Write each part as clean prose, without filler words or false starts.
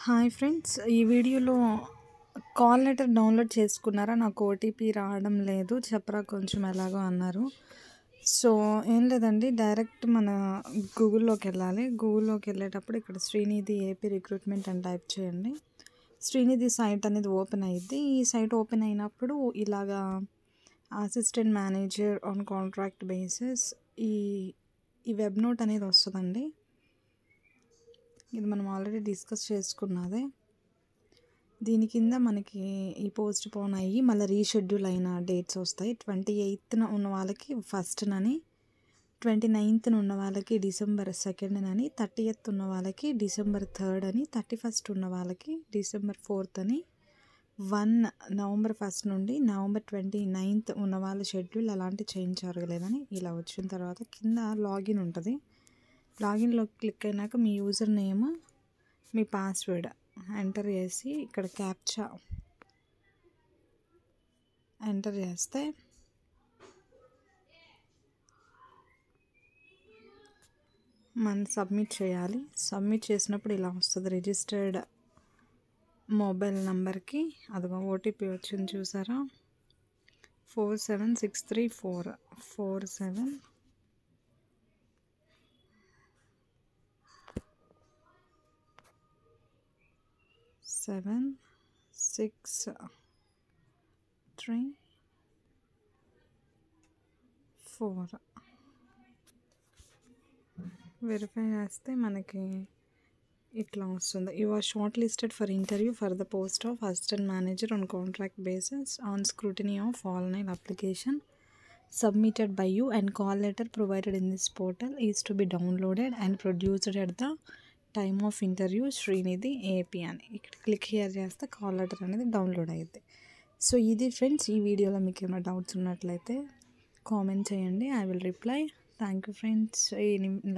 Hi friends, ఈ వీడియోలో call letter download చేసుకున్నారా? నాకు ఓటీపీ రావడం లేదు, చెప్పరా కొంచెం ఎలాగో అన్నారు. సో ఏం లేదండి, డైరెక్ట్ మన గూగుల్లోకి వెళ్ళాలి. గూగుల్లోకి వెళ్ళేటప్పుడు ఇక్కడ శ్రీనిధి ఏపీ రిక్రూట్మెంట్ అని టైప్ చేయండి. శ్రీనిధి సైట్ అనేది ఓపెన్ అయ్యిద్ది. ఈ సైట్ ఓపెన్ అయినప్పుడు ఇలాగా assistant manager on contract basis ఈ ఈ వెబ్ నోట్ అనేది వస్తుందండి. ఇది మనం ఆల్రెడీ డిస్కస్ చేసుకున్నదే. దీని కింద మనకి ఈ పోస్ట్ పోన్ అయ్యి మళ్ళీ రీషెడ్యూల్ అయిన డేట్స్ వస్తాయి. 28న ఉన్న వాళ్ళకి 1st, 29th ఉన్న వాళ్ళకి December 2 అని, 30th ఉన్న వాళ్ళకి December 3 అని, 31st ఉన్న వాళ్ళకి December 4 అని, November 1 నుండి November 29th ఉన్న వాళ్ళ షెడ్యూల్ అలాంటి చేంజ్ జరగలేదని ఇలా వచ్చిన తర్వాత కింద లాగిన్ ఉంటుంది. లాగిన్లో క్లిక్ అయినాక మీ యూజర్ నేమ్, మీ పాస్వర్డ్ ఎంటర్ చేసి ఇక్కడ క్యాప్చా ఎంటర్ చేస్తే మనం సబ్మిట్ చేయాలి. సబ్మిట్ చేసినప్పుడు ఇలా వస్తుంది. రిజిస్టర్డ్ మొబైల్ నెంబర్కి అదిగో ఓటీపీ వచ్చింది చూసారా, 47634 4763 వెరిఫై చేస్తే మనకి ఇట్లా వస్తుంది. You are shortlisted for interview for the post of assistant manager on contract basis on scrutiny of online application submitted by you and call letter provided in this portal is to be downloaded and produced at the time of interview Srinidhi AP అని ఇక్కడ click here చేస్తే call letter అనేది download అయ్యింది. So ఇది friends, ఈ వీడియోలో మీకు ఏమైనా డౌట్స్ ఉన్నట్లయితే కామెంట్ చేయండి, I will reply. Thank you friends.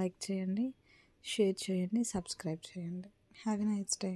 Like చేయండి, షేర్ చేయండి, సబ్స్క్రైబ్ చేయండి. Have a nice day.